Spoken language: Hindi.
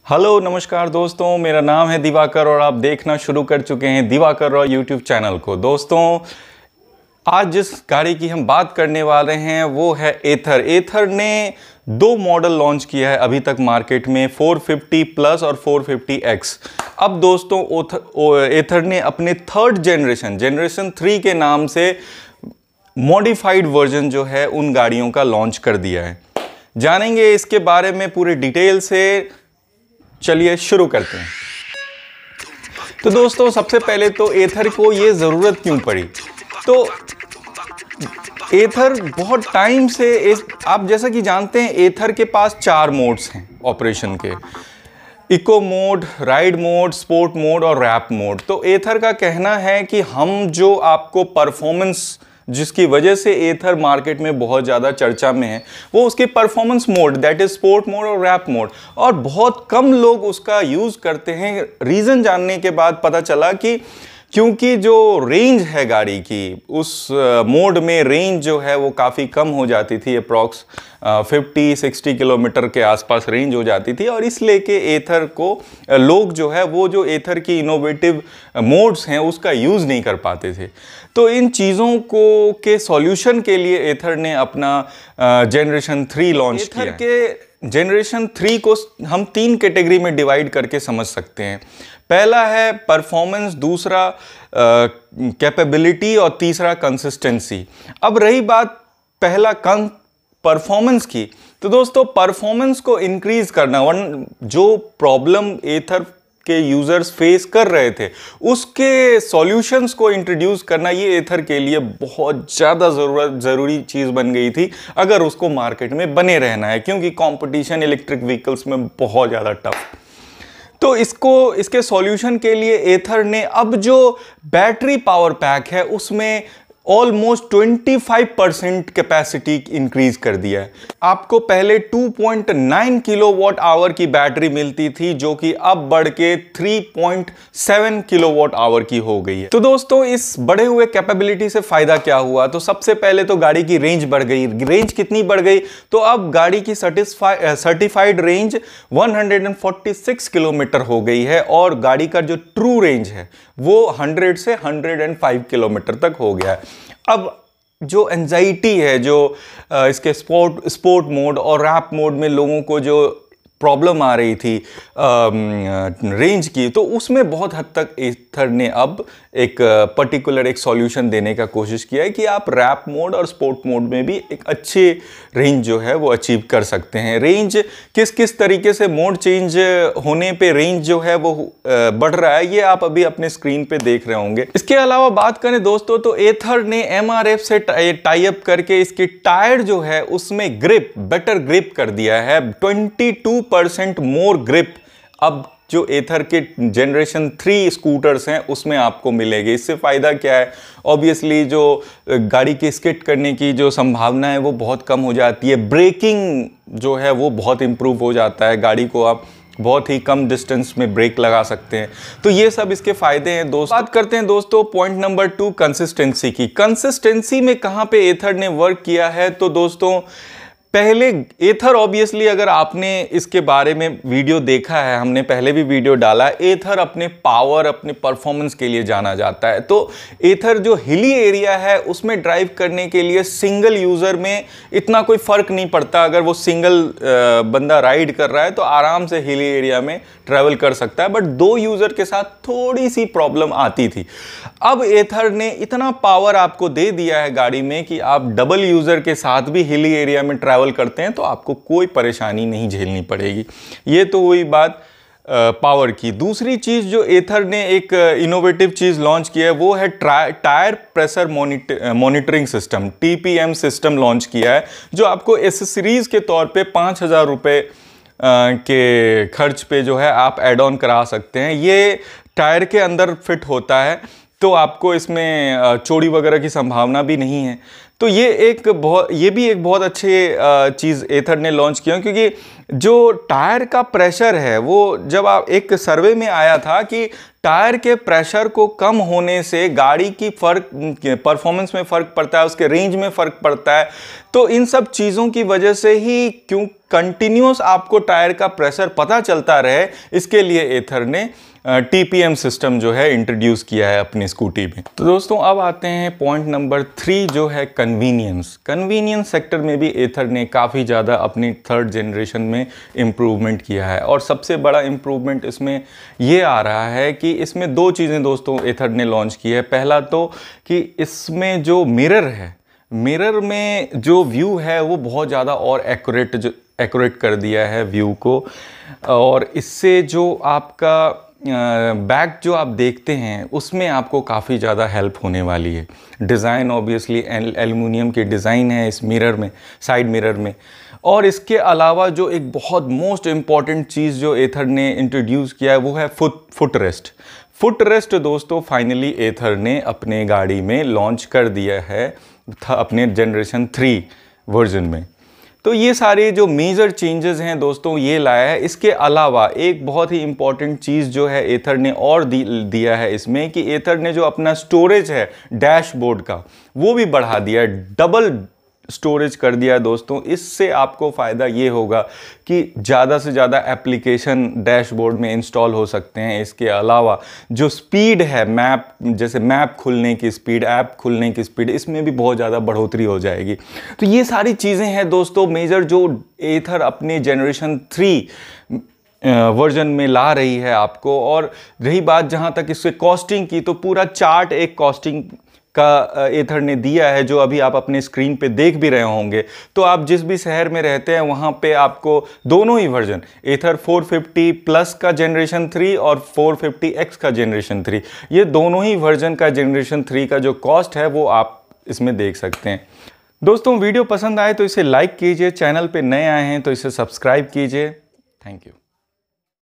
हेलो नमस्कार दोस्तों, मेरा नाम है दिवाकर और आप देखना शुरू कर चुके हैं दिवाकर रॉय यूट्यूब चैनल को। दोस्तों, आज जिस गाड़ी की हम बात करने वाले हैं वो है एथर। एथर ने दो मॉडल लॉन्च किया है अभी तक मार्केट में, 450 प्लस और 450X। अब दोस्तों एथर ने अपने थर्ड जनरेशन 3 के नाम से मॉडिफाइड वर्जन जो है उन गाड़ियों का लॉन्च कर दिया है। जानेंगे इसके बारे में पूरे डिटेल से। चलिए शुरू करते हैं। तो दोस्तों, सबसे पहले तो एथर को ये ज़रूरत क्यों पड़ी? तो एथर बहुत टाइम से आप जैसा कि जानते हैं, एथर के पास 4 मोड्स हैं ऑपरेशन के: eco mode, ride mode, sport mode और रैप मोड। तो एथर का कहना है कि हम जो आपको परफॉर्मेंस, जिसकी वजह से एथर मार्केट में बहुत ज़्यादा चर्चा में है, वो उसके performance mode, that is sport mode और रैप मोड, और बहुत कम लोग उसका यूज़ करते हैं। रीज़न जानने के बाद पता चला कि क्योंकि जो रेंज है गाड़ी की, उस मोड में रेंज जो है वो काफ़ी कम हो जाती थी, अप्रॉक्स 50-60 किलोमीटर के आसपास रेंज हो जाती थी, और इसलिए के एथर को लोग जो है वो जो एथर की इनोवेटिव मोड्स हैं उसका यूज़ नहीं कर पाते थे। तो इन चीज़ों को के सॉल्यूशन के लिए एथर ने अपना जनरेशन 3 लॉन्च किया। एथर के जनरेशन 3 को हम 3 कैटेगरी में डिवाइड करके समझ सकते हैं। पहला है परफॉर्मेंस, दूसरा कैपेबिलिटी और तीसरा कंसिस्टेंसी। अब रही बात पहला परफॉर्मेंस की, तो दोस्तों परफॉर्मेंस को इंक्रीज करना, जो प्रॉब्लम एथर के यूजर्स फेस कर रहे थे उसके सॉल्यूशंस को इंट्रोड्यूस करना, ये एथर के लिए बहुत ज़्यादा ज़रूरी चीज़ बन गई थी अगर उसको मार्केट में बने रहना है, क्योंकि कंपटीशन इलेक्ट्रिक व्हीकल्स में बहुत ज़्यादा टफ। तो इसके सॉल्यूशन के लिए एथर ने अब जो बैटरी पावर पैक है उसमें ऑलमोस्ट 25% कैपेसिटी इंक्रीज कर दिया है। आपको पहले 2.9 किलोवाट आवर की बैटरी मिलती थी, जो कि अब बढ़ के 3.7 किलोवाट आवर की हो गई है। तो दोस्तों, इस बढ़े हुए कैपेबिलिटी से फायदा क्या हुआ? तो सबसे पहले तो गाड़ी की रेंज बढ़ गई। रेंज कितनी बढ़ गई? तो अब गाड़ी की सर्टिफाइड रेंज 146 किलोमीटर हो गई है, और गाड़ी का जो ट्रू रेंज है वो 100 से 105 किलोमीटर तक हो गया है। अब जो एंजाइटी है, जो इसके स्पोर्ट मोड और रैप मोड में लोगों को जो प्रॉब्लम आ रही थी रेंज की, तो उसमें बहुत हद तक एथर ने अब एक पर्टिकुलर सॉल्यूशन देने का कोशिश किया है कि आप रैप मोड और स्पोर्ट मोड में भी एक अच्छे रेंज जो है वो अचीव कर सकते हैं। रेंज किस तरीके से मोड चेंज होने पे रेंज जो है वो बढ़ रहा है, ये आप अभी अपने स्क्रीन पे देख रहे होंगे। इसके अलावा बात करें दोस्तों, तो एथर ने MRF से टाई अप करके इसके टायर जो है उसमें बेटर ग्रिप कर दिया है। 22% मोर ग्रिप अब जो एथर के जनरेशन 3 स्कूटर्स हैं उसमें आपको मिलेगी। इससे फ़ायदा क्या है? ऑब्वियसली जो गाड़ी की स्किड करने की जो संभावना है वो बहुत कम हो जाती है। ब्रेकिंग जो है वो बहुत इम्प्रूव हो जाता है, गाड़ी को आप बहुत ही कम डिस्टेंस में ब्रेक लगा सकते हैं। तो ये सब इसके फ़ायदे हैं दोस्तों। बात करते हैं दोस्तों पॉइंट नंबर 2, कंसिस्टेंसी की। कंसिस्टेंसी में कहाँ पे एथर ने वर्क किया है? तो दोस्तों, पहले एथर, ऑब्वियसली अगर आपने इसके बारे में वीडियो देखा है, हमने पहले भी वीडियो डाला, एथर अपने पावर, अपने परफॉर्मेंस के लिए जाना जाता है। तो एथर जो हिली एरिया है उसमें ड्राइव करने के लिए सिंगल यूज़र में इतना कोई फ़र्क नहीं पड़ता। अगर वो सिंगल बंदा राइड कर रहा है तो आराम से हिली एरिया में ट्रैवल कर सकता है, बट 2 यूज़र के साथ थोड़ी सी प्रॉब्लम आती थी। अब एथर ने इतना पावर आपको दे दिया है गाड़ी में कि आप डबल यूज़र के साथ भी हिली एरिया में ट्रैवल करते हैं तो आपको कोई परेशानी नहीं झेलनी पड़ेगी। ये तो हुई बात पावर की। दूसरी चीज़ जो एथर ने एक इनोवेटिव चीज़ लॉन्च किया है वो है tyre pressure monitoring system, TPM system launch किया है, जो आपको एसेसरीज़ के तौर पे 5,000 रुपये के खर्च पे जो है आप एड ऑन करा सकते हैं। ये टायर के अंदर फिट होता है, तो आपको इसमें चोरी वगैरह की संभावना भी नहीं है। तो ये भी एक बहुत अच्छे चीज़ एथर ने लॉन्च किया, क्योंकि जो टायर का प्रेशर है वो, जब आप एक सर्वे में आया था कि टायर के प्रेशर को कम होने से गाड़ी की परफॉर्मेंस में फ़र्क पड़ता है, उसके रेंज में फ़र्क पड़ता है। तो इन सब चीज़ों की वजह से ही क्यों कंटिन्यूस आपको टायर का प्रेशर पता चलता रहे, इसके लिए एथर ने TPM सिस्टम जो है इंट्रोड्यूस किया है अपनी स्कूटी में। तो दोस्तों अब आते हैं पॉइंट नंबर 3 जो है कन्वीनियंस। कन्वीनियंस सेक्टर में भी एथर ने काफ़ी ज़्यादा अपनी थर्ड जनरेशन में इम्प्रूवमेंट किया है, और सबसे बड़ा इम्प्रूवमेंट इसमें ये आ रहा है कि इसमें 2 चीज़ें दोस्तों एथर ने लॉन्च की है। पहला तो कि इसमें जो मिरर है, मिरर में जो व्यू है वो बहुत ज़्यादा और एक्यूरेट कर दिया है व्यू को, और इससे जो आपका बैक जो आप देखते हैं उसमें आपको काफ़ी ज़्यादा हेल्प होने वाली है। डिज़ाइन ऑब्वियसली एल्युमिनियम की डिज़ाइन है इस मिरर में, साइड मिरर में। और इसके अलावा जो एक बहुत मोस्ट इम्पॉर्टेंट चीज़ जो एथर ने इंट्रोड्यूस किया है वो है फुट रेस्ट। फुट रेस्ट दोस्तों फाइनली एथर ने अपने गाड़ी में लॉन्च कर दिया है अपने जनरेशन 3 वर्जन में। तो ये सारे जो मेजर चेंजेस हैं दोस्तों ये लाया है। इसके अलावा एक बहुत ही इंपॉर्टेंट चीज़ जो है एथर ने और दिया है इसमें, कि एथर ने जो अपना स्टोरेज है डैशबोर्ड का वो भी बढ़ा दिया है, डबल स्टोरेज कर दिया है दोस्तों। इससे आपको फ़ायदा ये होगा कि ज़्यादा से ज़्यादा एप्लीकेशन डैशबोर्ड में इंस्टॉल हो सकते हैं। इसके अलावा जो स्पीड है मैप, जैसे मैप खुलने की स्पीड, ऐप खुलने की स्पीड, इसमें भी बहुत ज़्यादा बढ़ोतरी हो जाएगी। तो ये सारी चीज़ें हैं दोस्तों मेजर जो एथर अपने जनरेशन 3 वर्जन में ला रही है आपको। और रही बात जहाँ तक इससे कॉस्टिंग की, तो पूरा चार्ट एक कॉस्टिंग का एथर ने दिया है जो अभी आप अपने स्क्रीन पे देख भी रहे होंगे। तो आप जिस भी शहर में रहते हैं वहाँ पे आपको दोनों ही वर्जन, एथर 450 प्लस का जनरेशन 3 और 450X का जनरेशन 3, ये दोनों ही वर्जन का जनरेशन 3 का जो कॉस्ट है वो आप इसमें देख सकते हैं। दोस्तों वीडियो पसंद आए तो इसे लाइक कीजिए, चैनल पे नए आए हैं तो इसे सब्सक्राइब कीजिए। Thank you.